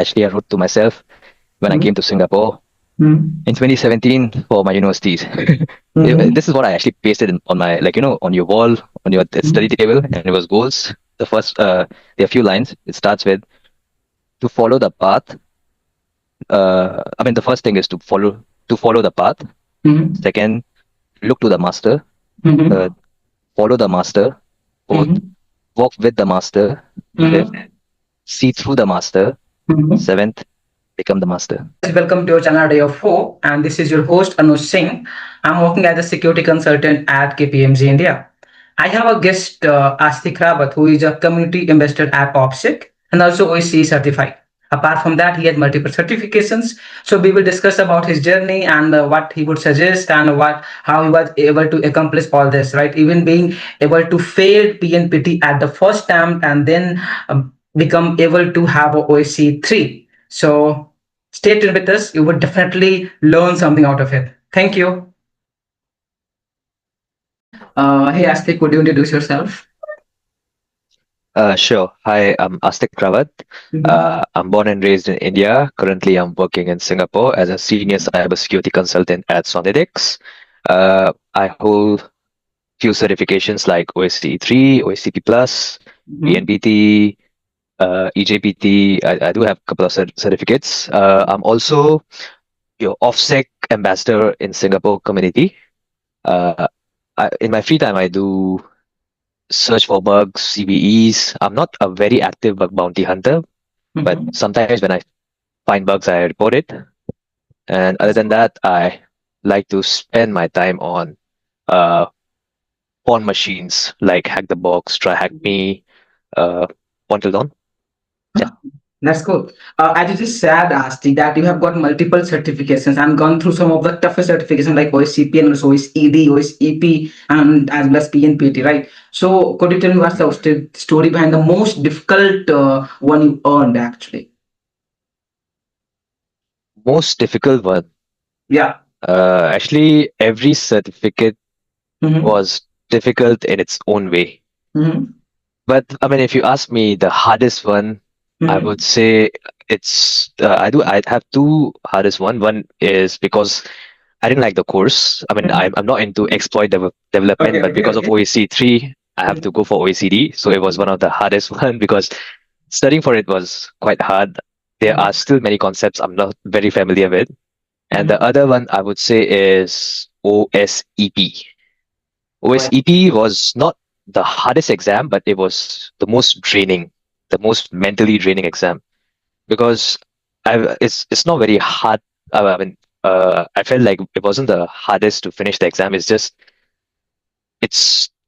actually I wrote to myself when I Mm-hmm. came to Singapore Mm-hmm. in 2017 for my universities. Mm-hmm. This is what I actually pasted on my, on your wall, on your study table, and it was goals. The first, there are a few lines. It starts with to follow the path. The first thing is to follow the path. Mm-hmm. Second, look to the master. Mm-hmm. Third, follow the master. Fourth, Mm-hmm. walk with the master. Fifth, Mm-hmm. see through the master. Mm-hmm. Seventh, become the master. Guys, welcome to your channel Rayofhope, and this is your host Anuj Singh. I'm working as a security consultant at KPMG India. I have a guest, Astik Rawat, who is a community ambassador at OffSec and also OSCE certified. Apart from that, he has multiple certifications. So we will discuss about his journey and what he would suggest and what how he was able to accomplish all this. Right, even being able to fail PNPT at the first attempt and then become able to have a OSCE3. So stay tuned with us. You would definitely learn something out of it. Thank you. Hey, Astik, would you introduce yourself? Sure. Hi, I'm Astik Rawat. Mhm. I'm born and raised in India. Currently, I'm working in Singapore as a senior cybersecurity consultant at Sonidix. I hold few certifications like OSCE3, OSCP Plus, Mhm. PNPT, EJPT. I do have a couple of certificates. I'm also your OffSec ambassador in Singapore community. Uh, in my free time, I do search for bugs, CVEs. I'm not a very active bug bounty hunter, but Mhm. sometimes when I find bugs, I report it. And other That's than cool. that, I like to spend my time on uh, pawn machines like Hack the Box, Try Hack Me, uh, Until Dawn. Yeah. That's cool. As you just said, Asti, that you have got multiple certifications and gone through some of the toughest certifications like OSCP and also OSED, OSEP, and as well as PNPT, right? So, could you tell me what's the story behind the most difficult one you earned actually? Most difficult one. Yeah. Actually, every certificate Mm-hmm. was difficult in its own way. Mm-hmm. But if you ask me the hardest one, I would Mm-hmm. say it's I have two hardest one. One is because I didn't like the course. I'm not into exploit development, Okay, but okay, because of okay. OSCE3, I have to go for OECD. So it was one of the hardest one because studying for it was quite hard. There are still many concepts I'm not very familiar with. And the Mm-hmm. other one I would say is OSEP. OSEP was not the hardest exam, but it was the most draining, the most mentally draining exam because it's not very hard. I felt like it wasn't the hardest to finish the exam. It's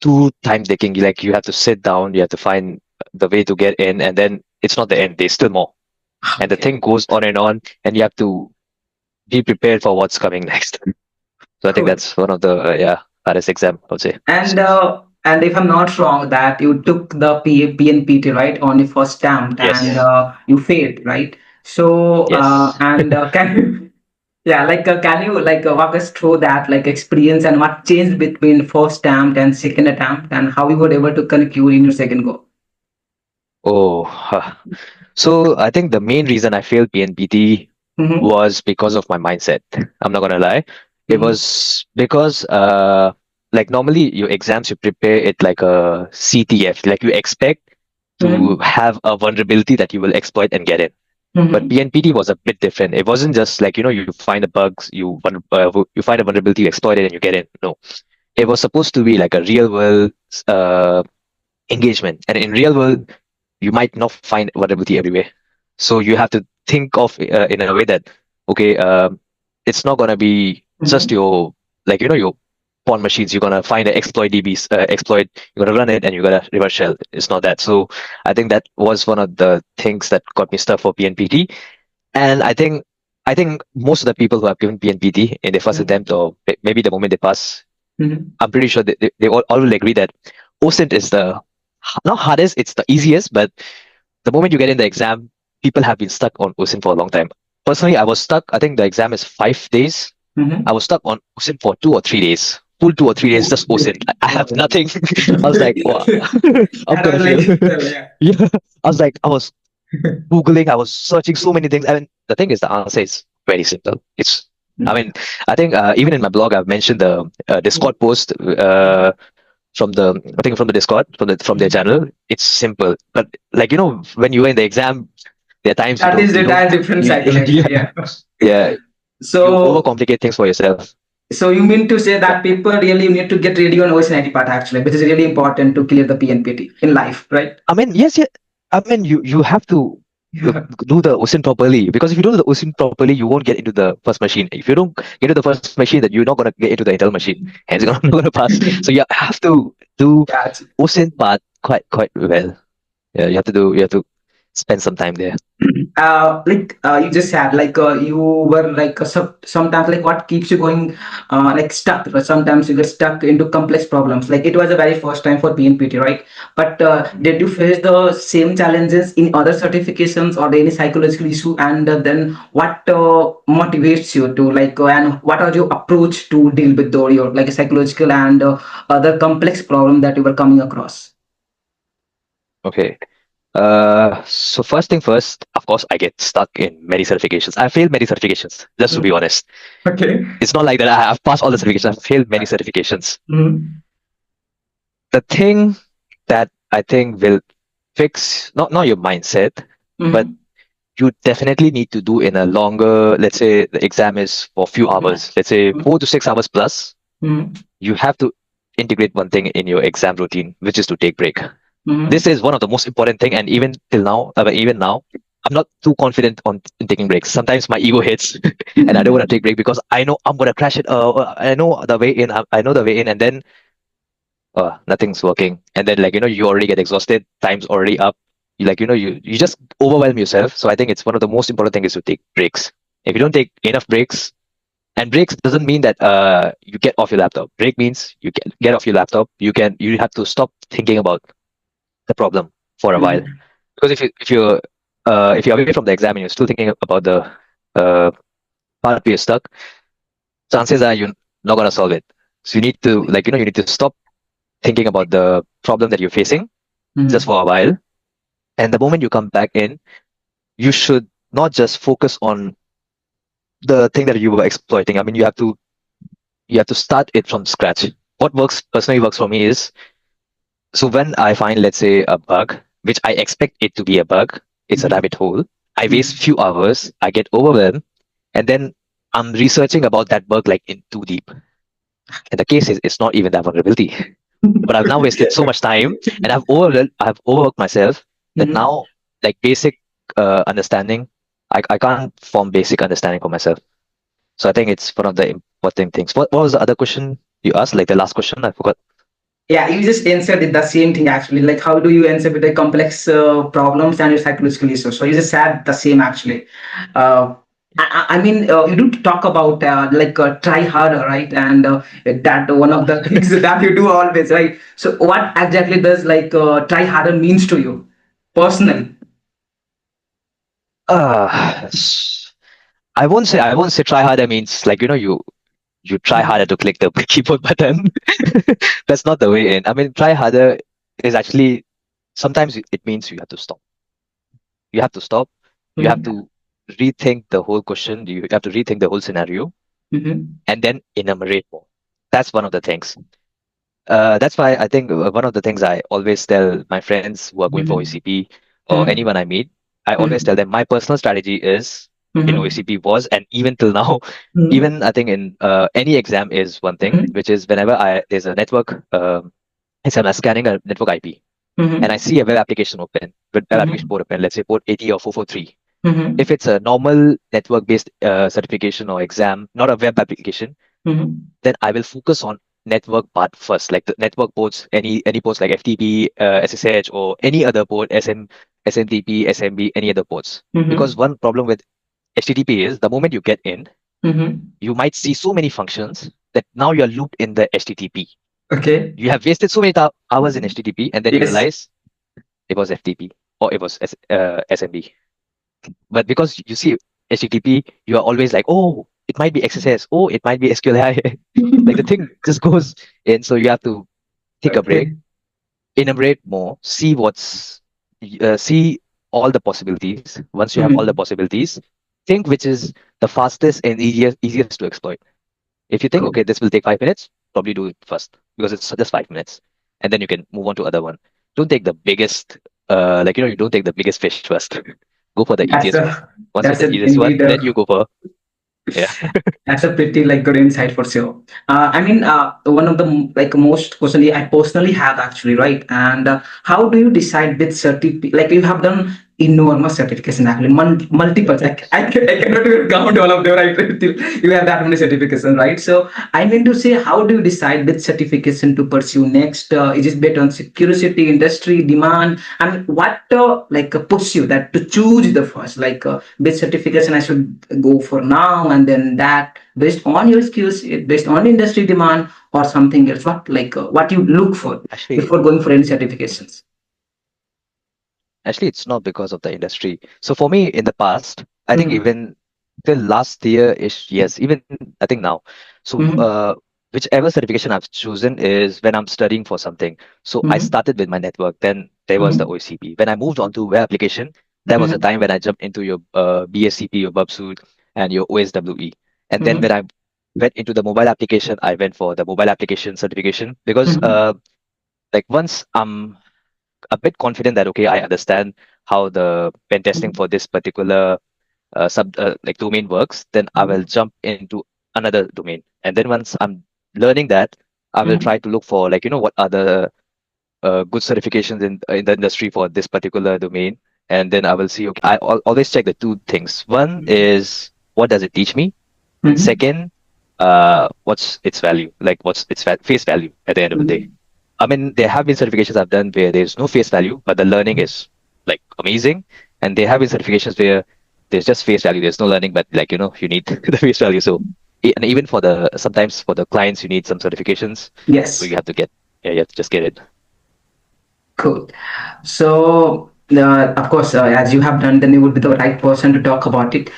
too time taking. Like you have to sit down, you have to find the way to get in, and then it's not the end. There's still more, and the Okay. thing goes on, and you have to be prepared for what's coming next. So I think Cool. that's one of the hardest exam I would say. And if I'm not wrong, that you took the PNPT right on your first attempt and Yes. you failed, right? So Yes. can you, yeah, like can you like walk us through that like experience and what changed between first attempt and second attempt and how you were able to conclude in your second go? Oh, huh. So I think the main reason I failed PNPT Mm-hmm. was because of my mindset. I'm not gonna lie. It Mm-hmm. was because like normally your exams you prepare it like a CTF, like you expect to Mm-hmm. have a vulnerability that you will exploit and get it. But Mm-hmm. PNPT was a bit different. It wasn't just like you find the bugs, you find a vulnerability, you exploit it, and you get it. No, it was supposed to be like a real world uh, engagement, and in real world you might not find vulnerability everywhere. So you have to think of in a way that okay, it's not gonna be just Mm-hmm. your your pawn machines. You're gonna find an exploit DBs exploit. You're gonna run it and you're gonna reverse shell. It's not that. So I think that was one of the things that got me stuck for PNPT. And I think most of the people who have given PNPT in their first attempt or maybe the moment they pass, Mm-hmm. I'm pretty sure they all will agree that OSINT is the not hardest, it's the easiest, but the moment you get in the exam, people have been stuck on OSINT for a long time. Personally, I was stuck, I think the exam is 5 days. I Mm-hmm. was stuck on OSINT for 2 or 3 days. Full 2 or 3 days, just OSINT. I have nothing. I was like, wow, I'm That gonna was fail. like, yeah. Yeah. I was like, I was Googling, I was searching so many things. I mean, the thing is, the answer is very simple. I mean, I think even in my blog, I've mentioned the Discord post I think from the Discord, from their channel. It's simple, but like when you are in the exam, there are times That is the you don't, entire different you, cycle yeah, actually. Yeah. yeah, you So overcomplicate things for yourself. so you mean to say Yeah. that people really need to get ready on OSCE part actually, which is really important to clear the PNPT in life, right? I mean, yes, yeah. I mean, you have to Yeah. do the OSINT properly, because if you do the OSINT properly, you won't get into the first machine. If you don't get into the first machine, then you're not gonna get into the internal machine, and it's not gonna pass. So you have to do Gotcha. OSINT part quite well. Yeah, you have to spend some time there. You just said you were sometimes like what keeps you going like stuck, but sometimes you get stuck into complex problems. Like it was the very first time for PNPT, right? But did you face the same challenges in other certifications or any psychological issue, and then what motivates you to and what are your approach to deal with your like psychological and other complex problem that you were coming across? Okay. So first thing first, of course, I get stuck in many certifications. I failed many certifications, just to be Mm. honest. Okay. It's not like that I've passed all the certifications. I've failed many certifications. Mm-hmm. The thing that I think will fix not your mindset, but Mm-hmm. you definitely need to do in a longer, let's say the exam is for a few hours, let's say 4 to 6 hours plus. Mm-hmm. You have to integrate one thing in your exam routine, which is to take break. This Mm-hmm. is one of the most important thing, and even till now, even now, I'm not too confident on in taking breaks. Sometimes my ego hits, and I don't want to take break because I know I'm gonna crash it. I know the way in. I know the way in, and then nothing's working, and then you already get exhausted. Time's already up. You just overwhelm yourself. So I think it's one of the most important things is to take breaks. If you don't take enough breaks, and breaks doesn't mean that you get off your laptop. Break means you get off your laptop. You have to stop thinking about the problem for a while, Mm-hmm. because if you're away from the exam and you're still thinking about the uh, part where you're stuck, chances are you're not gonna solve it. So you need to you need to stop thinking about the problem that you're facing just Mm-hmm. for a while, and the moment you come back in, you should not just focus on the thing that you were exploiting. I mean, you have to start it from scratch. What works personally works for me is, so when I find, let's say, a bug, which I expect it to be a bug, it's a rabbit hole. I waste few hours, I get overwhelmed, and then I'm researching about that bug like in too deep. And the case is, it's not even that vulnerability. But I've now wasted so much time, and I've overworked myself that Mm-hmm. now, like basic understanding, I can't form basic understanding for myself. So I think it's one of the important things. What was the other question you asked? Like the last question, I forgot. Yeah, you just answered it the same thing actually. Like, how do you answer with the complex problems and your psychological issues? So you just said the same actually. Uh, I mean, you do talk about try harder, right? And that one of the things that you do always, right? So what exactly does try harder means to you personally? S- I won't say try harder means like you try harder to click the keyboard button. That's not the way in. I mean, try harder is actually sometimes it means you have to stop. You have to stop. You have Mm-hmm. to rethink the whole question. You have to rethink the whole scenario Mm-hmm. and then enumerate more. That's one of the things. That's why I think one of the things I always tell my friends who are going for OCP or anyone I meet, I always tell them my personal strategy is in Mm-hmm. OCP was, and even till now, even I think in any exam is one thing, Mm-hmm. which is whenever there's a network, I'm scanning a network IP and I Mm-hmm. see a web application open, web application Mm-hmm. port open, let's say port 80 or 443. Mm-hmm. If it's a normal network-based certification or exam, not a web application, Mm-hmm. then I will focus on network part first, like the network ports, any ports like FTP, SSH, or any other port, SMTP, SMB, any other ports. Because Mm-hmm. one problem with HTTP is the moment you get in, Mm-hmm. you might see so many functions that now you're looped in the HTTP. Okay. You have wasted so many hours in HTTP, and then you Yes. realize it was FTP or it was SMB. But because you see HTTP, you are always like, oh, it might be XSS, oh, it might be SQLi. Like the thing just goes in, so you have to take a break, Okay. enumerate more, see all the possibilities. Once you have all the Mm-hmm. possibilities, think which is the fastest and easiest to exploit. If you think, Cool. okay, this will take 5 minutes, probably do it first because it's just 5 minutes, and then you can move on to other one. Don't take the biggest, you don't take the biggest fish first. Go for the That's easiest one. a Once you have that's the a easiest one, indeed then you go for, yeah. That's a pretty like good insight for sure. I mean, one of the like most personally, I personally have actually, right? And how do you decide which certificate? Like you have done enormous certification actually, multiple. Like I cannot even count all of them, right? You have that many certifications, right? So I mean to say, how do you decide which certification to pursue next? Is it based on curiosity, industry, demand, and what push you that to choose the first? Which certification I should go for now, and then that based on your skills, based on industry demand, or something else. What you look for Actually, before going for any certifications? Actually, it's not because of the industry. So for me, in the past, I think Mm-hmm. even till last year ish, yes, even I think now. So Mm-hmm. whichever certification I've chosen is when I'm studying for something. So I Mm-hmm. started with my network, then there was the Mm-hmm. OSCP. When I moved on to web application, that was the Mm-hmm. time when I jumped into your BSCP, your BubSuite, and your OSWE. And then when Mm-hmm. I went into the mobile application, I went for the mobile application certification because Mm-hmm. like once I'm a bit confident that okay, I understand how the pen testing for this particular sub like domain works, then I will jump into another domain. And then once I'm learning that, I will Mm-hmm. try to look for like what are the good certifications in the industry for this particular domain. And then I will see. Okay, always check the two things. One is what does it teach me, and Mm-hmm. second, what's its value? Like what's its face value at the end of the day. Mm-hmm. I mean, there have been certifications I've done where there's no face value, but the learning is like amazing. And there have been certifications where there's just face value, there's no learning, but like, you need the face value. So, and even for sometimes for the clients, you need some certifications. So Yes. you have to get, yeah, you have to just get it. Cool. So, of course, as you have done, then you would be the right person to talk about it.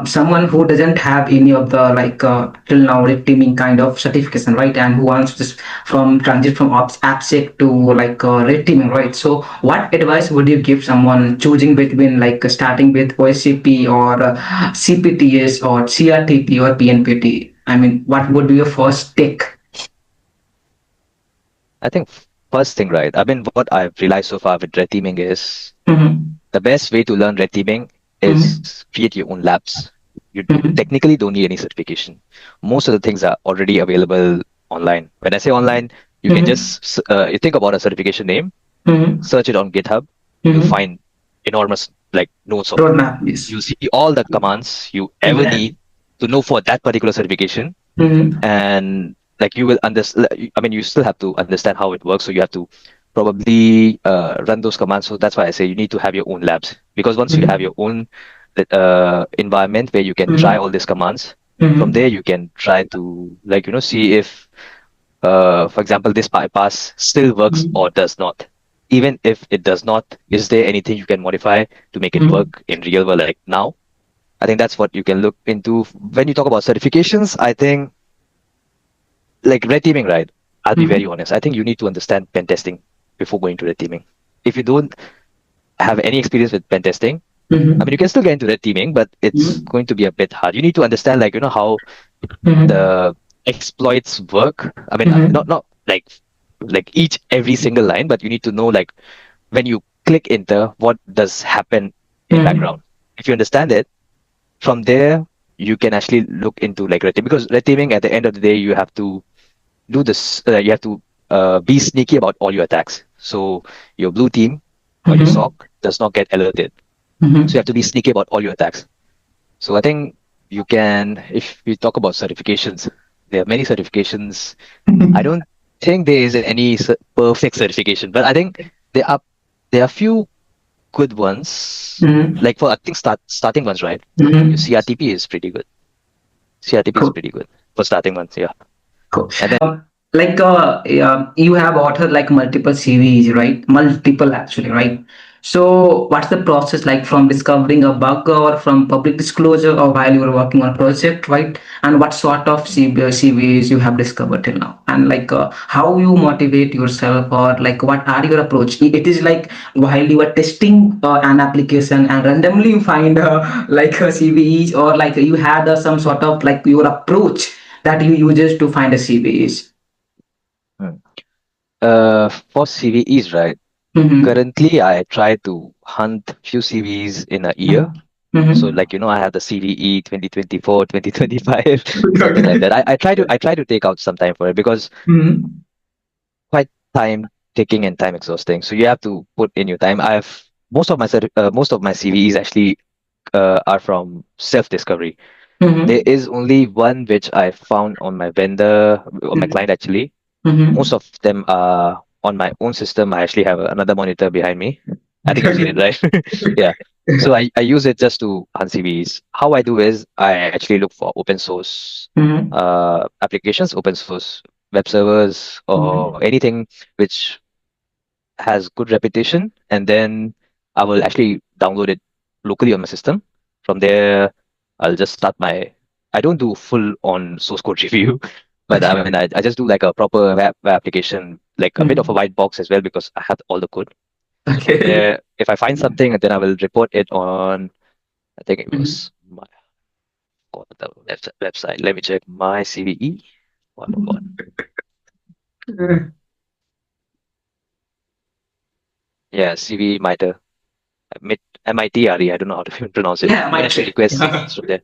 Someone who doesn't have any of the till now red teaming kind of certification, right, and who wants to just from transit from AppSec to red teaming, right? So, what advice would you give someone choosing between starting with OSCP or CPTS or CRTP or PNPT? I mean, what would be your first take? I think first thing, right? I mean, what I've realized so far with red teaming is Mm-hmm. the best way to learn red teaming Mm-hmm. is create your own labs. You Mm-hmm. technically don't need any certification. Most of the things are already available online. When I say online, you can Mm-hmm. just you think about a certification name, Mm-hmm. search it on GitHub, you'll Mm-hmm. find enormous like notes of it. Roadmap, yes. You'll see all the commands you ever need Mhm. to know for that particular certification, Mhm. and like you will understand. I mean, you still have to understand how it works, so you have to probably run those commands. So that's why I say you need to have your own labs, because once you have your Mhm. own environment where you can try all Mhm. these commands, from there Mhm. you can try to see if for example, this bypass still works or Mhm. does not. Even if it does not, is there anything you can modify to make it Mhm. work in real world like now? I think that's what you can look into. When you talk about certifications, I think like red teaming, right? I'll be very Mhm. honest. I think you need to understand pen testing before going to red teaming. If you don't have any experience with pen testing, I mean, you can Mhm. still get into red teaming, but it's Mhm. going to be a bit hard. You need to understand, like, how Mhm. the exploits work. I mean, not Mhm. like each every single line, but you need to know like when you click enter, what does happen in background. Mhm. If you understand it, from there you can actually look into like red teaming, because red teaming at the end of the day you have to do this. You have to be sneaky about all your attacks. So your blue team or your Mhm. SOC does not get alerted. So you have Mhm. to be sneaky about all your attacks. So I think you can, if we talk about certifications, there are many certifications. I don't think there is any perfect certification, but I think there are few good ones. Mhm. Like for I think starting ones, right? Your Mhm. CRTP is pretty good. CRTP is Cool. pretty good for starting ones, yeah. Cool. And then You have authored like multiple CVs, right? Multiple actually, right? So, what's the process like from discovering a bug or from public disclosure or while you were working on a project, right? And what sort of CVEs you have discovered till now? And like how you motivate yourself or like what are your approach? It is like while you are testing an application and randomly you find like a CVEs or like you had some sort of like your approach that you uses to find a CVEs. Hmm. For CVEs, right? Mm-hmm. Currently, I try to hunt few CVs in a year. So, Mm-hmm. like, I have the CVE 2024, 2025, something like Okay. that. I try to take out some time for it because Mm-hmm. quite time taking and time exhausting. So you have to put in your time. Most of my CVEs actually are from self-discovery. There Mm-hmm. is only one which I found on my client actually. Most Mm-hmm. of them are on my own system. I actually have another monitor behind me. I think you've seen it, right? Yeah. So I use it just to hunt CVs. How I do is I actually look for open source Mm-hmm. applications, open source web servers, or Mm-hmm. anything which has good reputation, and then I will actually download it locally on my system. From there, I'll just start my. I don't do full on source code review, but I Okay. mean, I just do like a proper web application, like a bit of a Mm-hmm. white box as well, because I have all the code. So from Okay. there, if I find something, then I will report it on. I think it Mm-hmm. was my what the website. Let me check my CVE. What? Yeah, CVE MITRE. MITRE. I don't know how to pronounce it. Yeah, You can might actually say. request CVEs from there.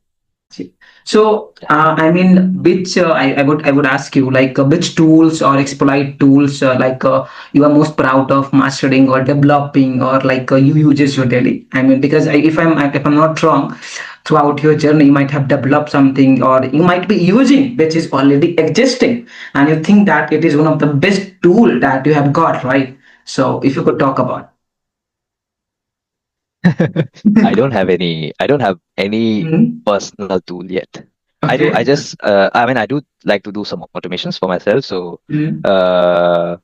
So, Yeah. I mean, which I would ask you like which tools or exploit tools like you are most proud of mastering or developing or like you uses your daily. I mean, because if I'm not wrong, throughout your journey you might have developed something or you might be using which is already existing, and you think that it is one of the best tool that you have got, right? So, if you could talk about. I don't have any Mhm. personal tool yet. I Okay. just I mean I do like to do some automations for myself. So Mhm. uh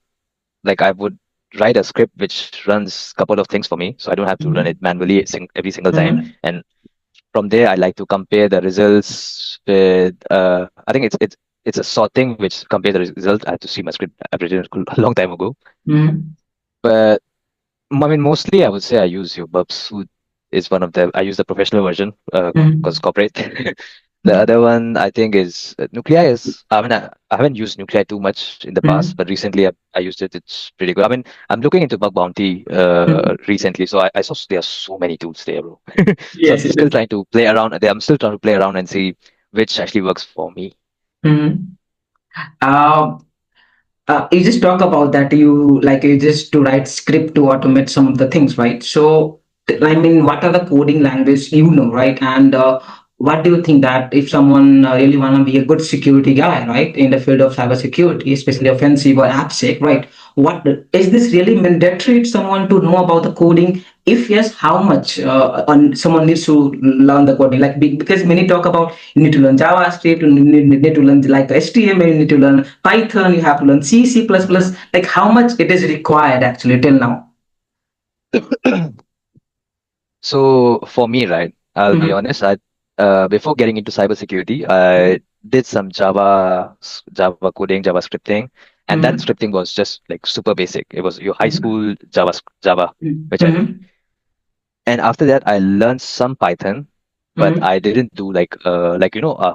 like I would write a script which runs a couple of things for me. So I don't have to run it Mhm. manually every single time. Mhm. And from there I like to compare the results with I think it's a sorting which compares the result. I have to see my script I've written it a long time ago. Mhm. But I mean, mostly I would say I use your Burp Suite is one of the. I use the professional version because Mhm. corporate. The other one I think is Nuclei is. I mean, I haven't used Nuclei too much in the past, Mhm. but recently I used it. It's pretty good. I mean, I'm looking into bug bounty Mhm. recently, so I saw there are so many tools there, bro. So I'm Yes, still yes. trying to play around. I'm still trying to play around and see which actually works for me. Mhm. Uh, you just talk about that you just to write script to automate some of the things, right? So I mean, what are the coding language you know, right? And what do you think that if someone really want to be a good security guy, right, in the field of cybersecurity, especially offensive or AppSec, right? What is this really mandatory to someone to know about the coding? If yes, how much someone needs to learn the coding? Like because many talk about you need to learn JavaScript, you need to learn like HTML, you need to learn Python, you have to learn C, C++. Like how much it is required actually till now? So for me, right, I'll be Mm-hmm. honest. I before getting into cybersecurity, I did some Java coding, Java scripting, and that Mm-hmm. scripting was just like super basic. It was your high school Java, which I did. Mm-hmm. And after that, I learned some Python, but Mm-hmm. I didn't do like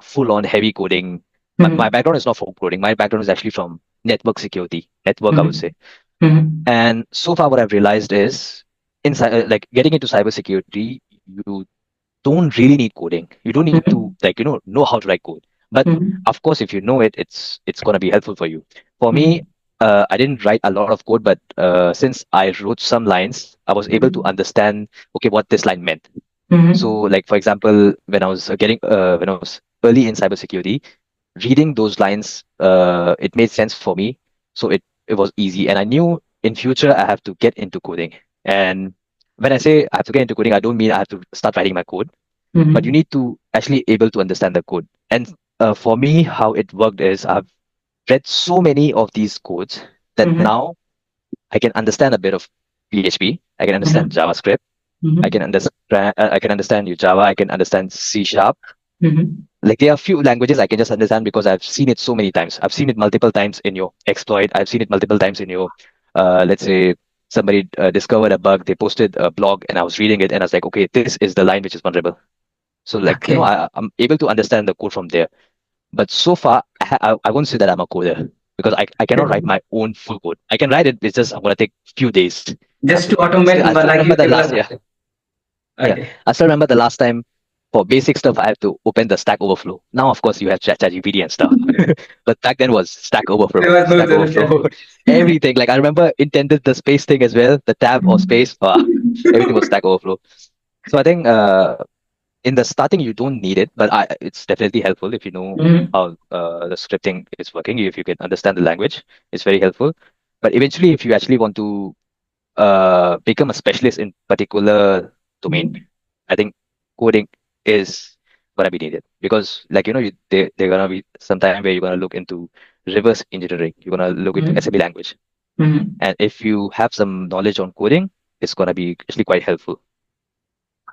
full on heavy coding. My Mm-hmm. background is not from coding. My background is actually from network security, network, I would say. Mm-hmm. And so far, what I've realized is, like getting into cybersecurity, you don't really need coding. You don't need to Mm-hmm. know how to write code. But Mm-hmm. of course, if you know it, it's gonna be helpful for you. For me, Mm-hmm. I didn't write a lot of code, but since I wrote some lines, I was able to understand okay what this line meant. So, Mm-hmm. like for example, when I was early in cybersecurity, reading those lines, it made sense for me. So it was easy, and I knew in future I have to get into coding. And when I say I have to get into coding, I don't mean I have to start writing my code, but you Mm-hmm. need to actually able to understand the code. And for me, how it worked is I've read so many of these codes that Mm-hmm. now I can understand a bit of PHP. I can understand Mm-hmm. JavaScript. I Mm-hmm. can understand. I can understand you Java. I can understand C sharp. Mm-hmm. Like there are few languages I can just understand because I've seen it so many times. I've seen it multiple times in your exploit. I've seen it multiple times in your, let's say somebody discovered a bug. They posted a blog and I was reading it and I was like, okay, this is the line which is vulnerable. So like Okay. I'm able to understand the code from there. But so far, I won't say that I'm a coder because I cannot write my own full code. I can write it. It's just I'm gonna take few days. Just to But automate, still, I but still like remember you the last develop. year. Yeah, Okay. I still remember the last time for basic stuff I have to open the Stack Overflow. Now, of course, you have ChatGPT and stuff, but back then was There was no Stack solution. Overflow, everything. Like I remember intended the space thing as well, the tab or space. Everything was Stack Overflow. So I think in the starting you don't need it, but it's definitely helpful if you know Mm-hmm. how the scripting is working. If you can understand the language, it's very helpful. But eventually, if you actually want to become a specialist in particular domain, I think coding is gonna be needed because, like they're gonna be some time where you're gonna look into reverse engineering. You're gonna look into Mm-hmm. SAP language, Mm-hmm. and if you have some knowledge on coding, it's gonna be actually quite helpful.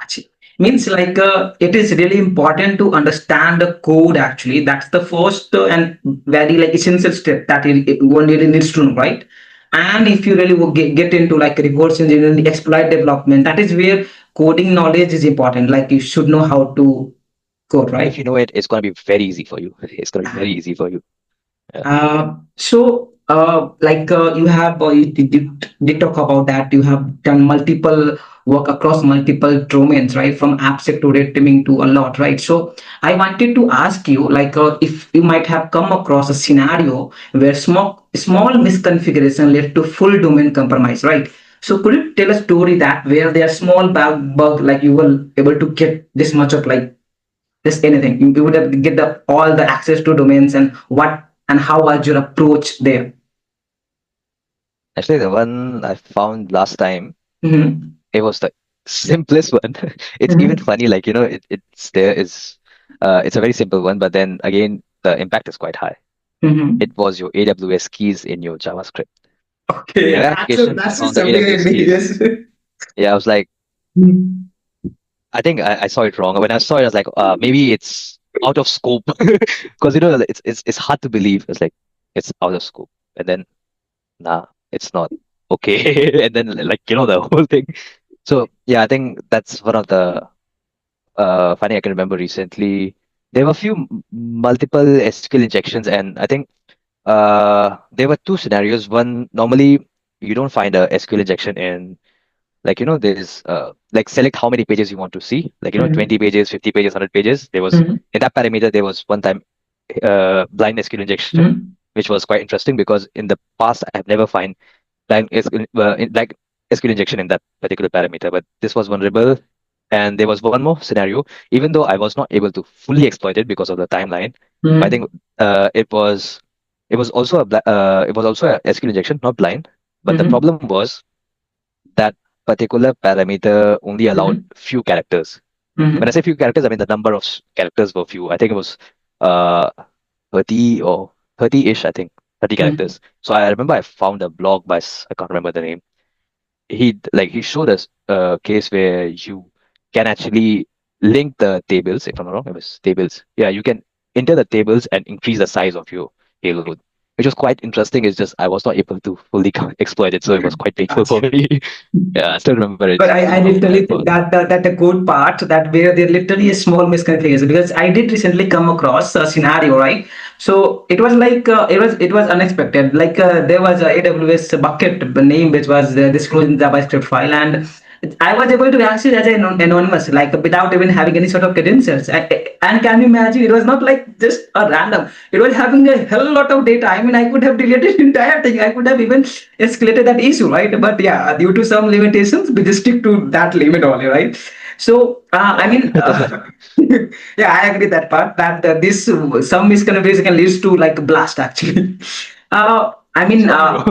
Achhi. Means like it is really important to understand the code actually. That's the first and very like essential step that one really needs to know, right? And if you really will get into like reverse engineering, exploit development, that is where coding knowledge is important. Like you should know how to code, If right? you know it, it's gonna be very easy for you. It's gonna be very easy for you. Yeah. You have did talk about that you have done multiple work across multiple domains, right? From AppSec to red teaming to a lot, right? So I wanted to ask you, if you might have come across a scenario where small misconfiguration led to full domain compromise, right? So could you tell a story that where there small bug like you were able to get this much of like just anything you would have get the all the access to domains and what and how was your approach there. Actually, the one I found last time, Mm-hmm. it was the simplest one. It's even Mm-hmm. funny, like it's there is, it's a very simple one, but then again, the impact is quite high. It Mm-hmm. was your AWS keys in your JavaScript. Okay, Your that's application that's found the something AWS really keys. yes. Yeah, I was like, Mm-hmm. I think I saw it wrong. When I saw it, I was like, maybe it's out of scope because it's hard to believe. It's like it's out of scope, and then nah, it's not okay, and then like the whole thing. So yeah, I think that's one of the funny I can remember recently. There were a few multiple SQL injections, and I think there were two scenarios. One, normally you don't find a SQL injection in, like there's like select how many pages you want to see, like 20 pages, 50 pages, 100 pages. There was Mm-hmm. in that parameter there was one time blind SQL injection, Mm-hmm. which was quite interesting because in the past I have never find like SQL injection in that particular parameter, but this was vulnerable. And there was one more scenario, even though I was not able to fully exploit it because of the timeline. But I Mm-hmm. think it was also a SQL injection, not blind. But the Mm-hmm. problem was that particular parameter only allowed Mm-hmm. few characters. When I Mm-hmm. say few characters, I mean the number of characters were few. I think it was uh 30 or 30-ish, I think. 30 Mm-hmm. characters. So I remember I found a blog by I can't remember the name. He showed us a case where you can actually link the tables. If I'm not wrong, it was tables. Yeah, you can enter the tables and increase the size of your payload, which was quite interesting. It's just I was not able to fully exploit it, so it was quite painful for Gotcha. me. Yeah, I still remember it. But I How literally bad it think was. that the good part that where there literally a small misconfiguration because I did recently come across a scenario, right? So it was like it was unexpected. Like there was a AWS bucket name which was disclosed in the JavaScript file, and I was able to access as an anonymous, like without even having any sort of credentials. And can you imagine? It was not like just a random. It was having a hell lot of data. I mean, I could have deleted the entire thing. I could have even escalated that issue, right? But yeah, due to some limitations, we just stick to that limit only, right? So I Yeah, mean, that's what. yeah, I agree that part. That this some misconfiguration can lead to like blast actually. I mean, Sorry, bro.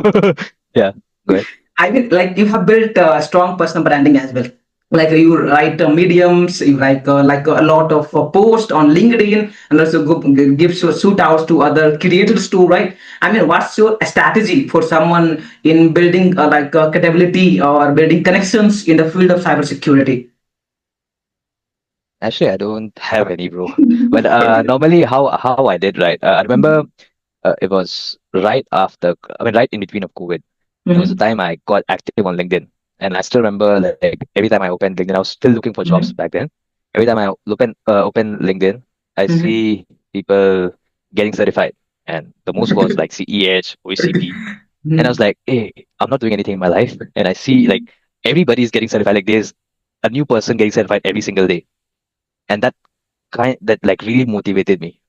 Yeah, go ahead. I mean, like you have built strong personal branding as well. Like you write mediums, you like a lot of post on LinkedIn, and also gives your shoot outs to other creators too, right? I mean, what's your strategy for someone in building credibility or building connections in the field of cybersecurity? Actually, I don't have any, bro. But normally, how I did, right? I remember it was right after, I mean, right in between of COVID. There was a Mhm, time I got active on LinkedIn, and I still remember like every time I opened LinkedIn, I was still looking for jobs mhm, back then. Every time I open LinkedIn, I mhm, see people getting certified, and the most was like CEH, OSCP, and I was mhm. like, hey, I'm not doing anything in my life, and I see like everybody's getting certified. Like there's a new person getting certified every single day, and that like really motivated me.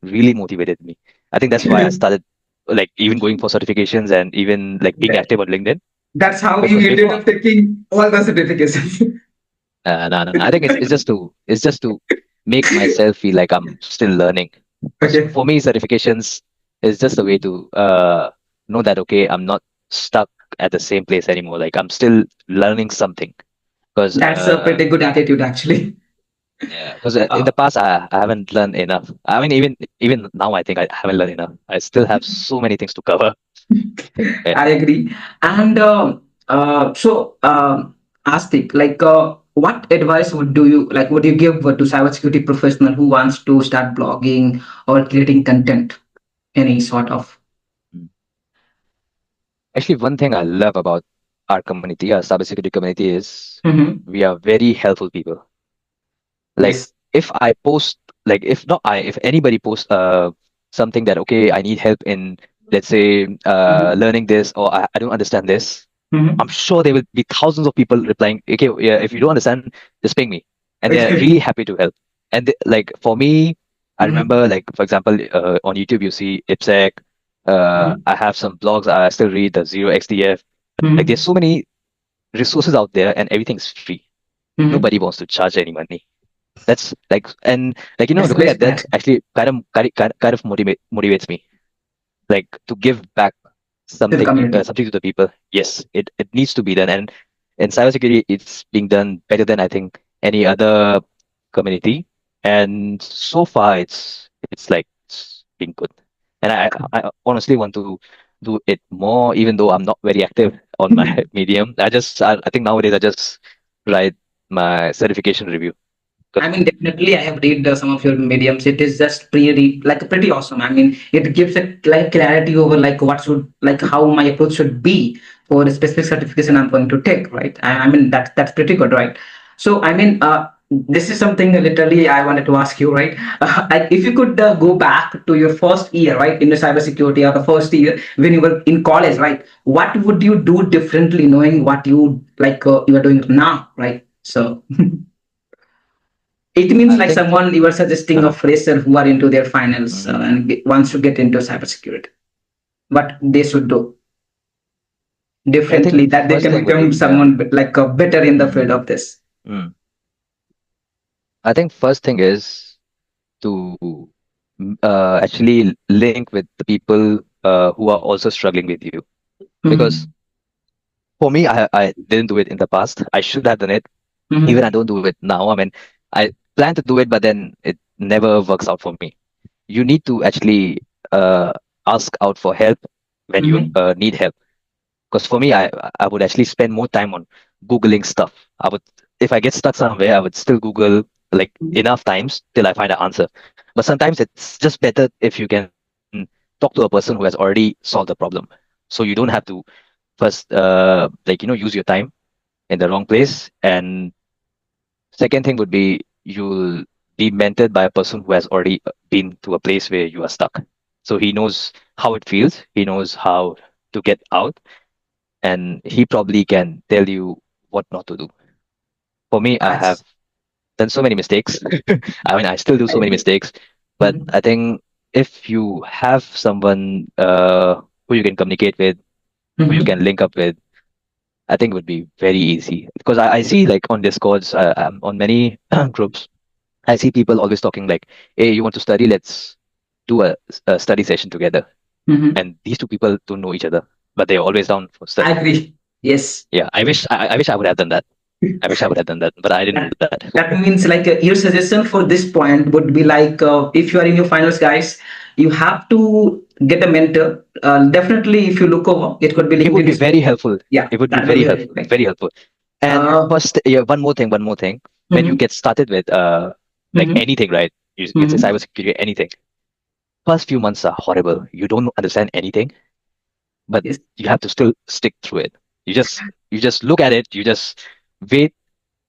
I think that's why I started like even going for certifications and even like being That- active on LinkedIn. That's how you Because ended before, up taking all the certifications. no, I think it's just to make myself feel like I'm still learning. Because Okay. for me, certifications is just a way to know that okay, I'm not stuck at the same place anymore. Like I'm still learning something. Because That's a pretty good attitude, actually. yeah, because in Uh, the past I haven't learned enough. I mean, even now I think I haven't learned enough. I still have so many things to cover. Yeah. I agree. And Astik, what advice would you give to cybersecurity professional who wants to start blogging or creating content, any sort of? Mm. Actually, one thing I love about our community, our cybersecurity community, is Hmm. we are very helpful people. Like Yes. if I post, like if not I, if anybody posts something that okay, I need help in, let's say, Hmm. learning this, or I don't understand this, I'm Hmm. sure there will be thousands of people replying, okay, yeah, if you don't understand, just ping me. And they're Okay. really happy to help. And like for me, I Hmm. remember like for example, on YouTube you see IPSEC. I have some blogs I still read, the Zero XDF. Like there's Hmm. so many resources out there and everything's free. Hmm. Nobody wants to charge any money. That's like, and like That's the looking best at that part. actually kind of motivates me, like to give back To the community. something to the people. Yes, it needs to be done, and in cybersecurity, it's being done better than I think any other community. And so far, it's like it's been good. And I honestly want to do it more, even though I'm not very active on my medium. I think nowadays I just write my certification review. I mean, definitely, I have read some of your mediums. It is just pretty awesome. I mean, it gives a like clarity over like what should like how my approach should be for a specific certification I'm going to take, right? I mean, that's pretty good, right? So, I mean, this is something literally I wanted to ask you, right? Like, if you could go back to your first year, right, in the cybersecurity or the first year when you were in college, right? What would you do differently, knowing what you are doing now, right? So. It means I like think someone you are suggesting a uh, fresher who are into their finals mm, and wants to get into cybersecurity. What they should do I differently think that they first can thing would become be someone better in the field mm, of this. mm. I think first thing is to actually link with the people who are also struggling with you. Because Hmm. for me, I didn't do it in the past. I should have done it. Even I Hmm. don't do it now. I mean, I plan to do it, but then it never works out for me. You need to actually uh, ask out for help when you Hmm. need help. Because for me, I would actually spend more time on Googling stuff. I would, if I get stuck somewhere, I would still Google like enough times till I find an answer. But sometimes it's just better if you can talk to a person who has already solved the problem. So you don't have to first use your time in the wrong place. And second thing would be you'll be mentored by a person who has already been to a place where you are stuck. So he knows how it feels. He knows how to get out, and he probably can tell you what not to do. For me, I have That's done so many mistakes. I mean, I still do I so many agree. mistakes, but Mhm. I think if you have someone who you can communicate with, who you can Mhm. link up with, I think it would be very easy. Because I see like on Discords, on many groups, I see people always talking like, "Hey, you want to study? Let's do a study session together." Mhm. And these two people don't know each other, but they're always down for I studying. agree. Yes. Yeah, I wish I would have done that. I wish I would have done that, but I didn't do that. That means like your suggestion for this point would be like if you are in your finals, guys, you have to get a mentor. Definitely, if you look over, it could be It would LinkedIn. be very helpful. Yeah, It would be that would very be helpful, helpful. very helpful. And first, yeah, one more thing. When you Mhm. get started with like Mhm. anything, right? You say Mhm. cybersecurity, anything. First few months are horrible. You don't understand anything, but Yes. you have to still stick through it. You just look at it. You just wait.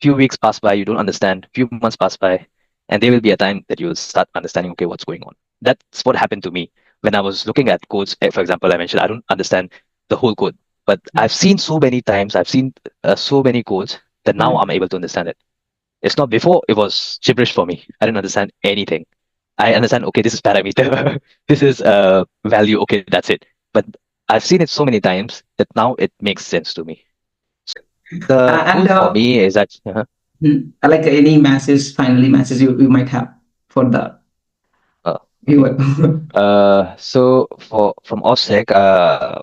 Few weeks pass by. You don't understand. Few months pass by, and there will be a time that you will start understanding. Okay, what's going on? That's what happened to me when I was looking at codes. For example, I mentioned I don't understand the whole code, but I've seen so many times. I've seen so many codes that now I'm able to understand it. It's not before it was gibberish for me. I didn't understand anything. I understand, okay, this is parameter, this is value, okay, that's it. But I've seen it so many times that now it makes sense to me. The And goal for me is that like any messages, finally messages you might have for the uh, okay. viewer. So for from OffSec,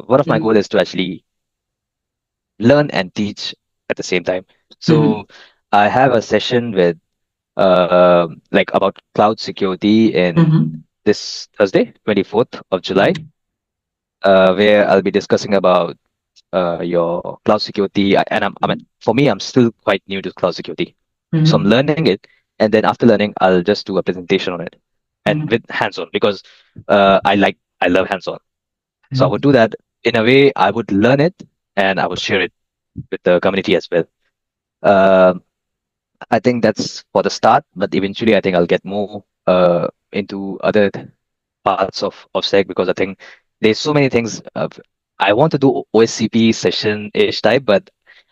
one of my goal Mhm. is to actually learn and teach at the same time. Mhm. So I have a session with like about cloud security in Mhm. this Thursday, 24th of July, Mhm. where I'll be discussing about your cloud security. And for me, I'm still quite new to cloud security. So I'm Mhm. learning it. And then after learning, I'll just do a presentation on it and Mhm. with hands-on because I love hands-on. So I Mhm. would do that in a way I would learn it and I would share it with the community as well. Um I think that's for the start, but eventually I think I'll get more into other parts of SEC because I think there's so many things. I want to do OSCP session-ish type, but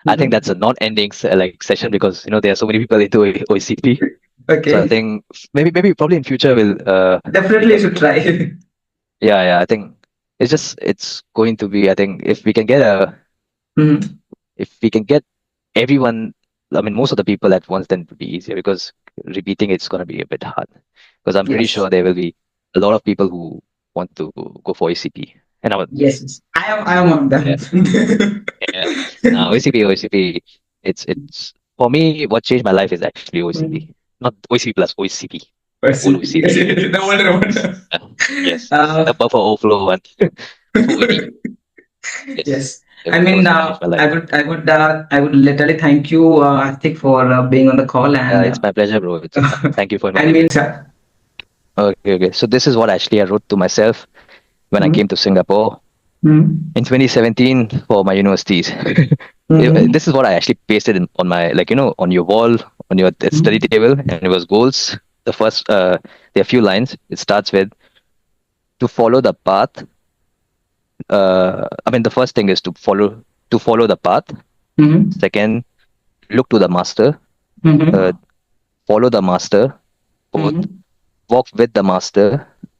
I think that's a non-ending like session because there are so many people into OSCP. So I Okay. think maybe probably in future we Definitely you can should try. yeah, I think it's going to be, I think Mhm. if we can get everyone, I mean most of the people at once, then it would be easier because repeating it's going to be a bit hard because I'm pretty Yes. sure there will be a lot of people who want to go for ACP and I would Yes. I am one of yeah, them. yeah. Now OCP it's for me what changed my life is actually Mhm. OCP, not OCP plus OCP, whole Perceive. Yes. OCP. No wonder. No Yes. wonder. Yes, Uh, the buffer overflow one. That's what we need. Yes, yes. that I mean, was what changed my life. I would literally thank you, Atik, for being on the call and. It's my pleasure, bro. Thank you for I inviting mean, me. Okay. So this is what actually I wrote to myself when I mhm. came to Singapore Mhm. in 2017 for my universities. Mhm. This is what I actually pasted on my, like, on your wall, on your study Mhm. table, and it was goals. The first, there are a few lines. It starts with to follow the path. I mean, the first thing is to follow the path. Mhm. Second, look to the master. Third, Mhm. follow the master. Fourth, Mhm. walk with the master.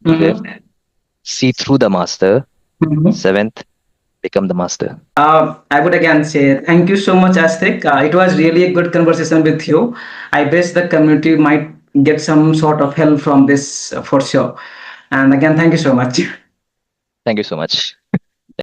Fifth, Mhm. see through the master. Mhm. Seventh, become the master. I would again say thank you so much, Astik. It was really a good conversation with you. I wish the community might get some sort of help from this for sure. And again, thank you so much. Thank you so much.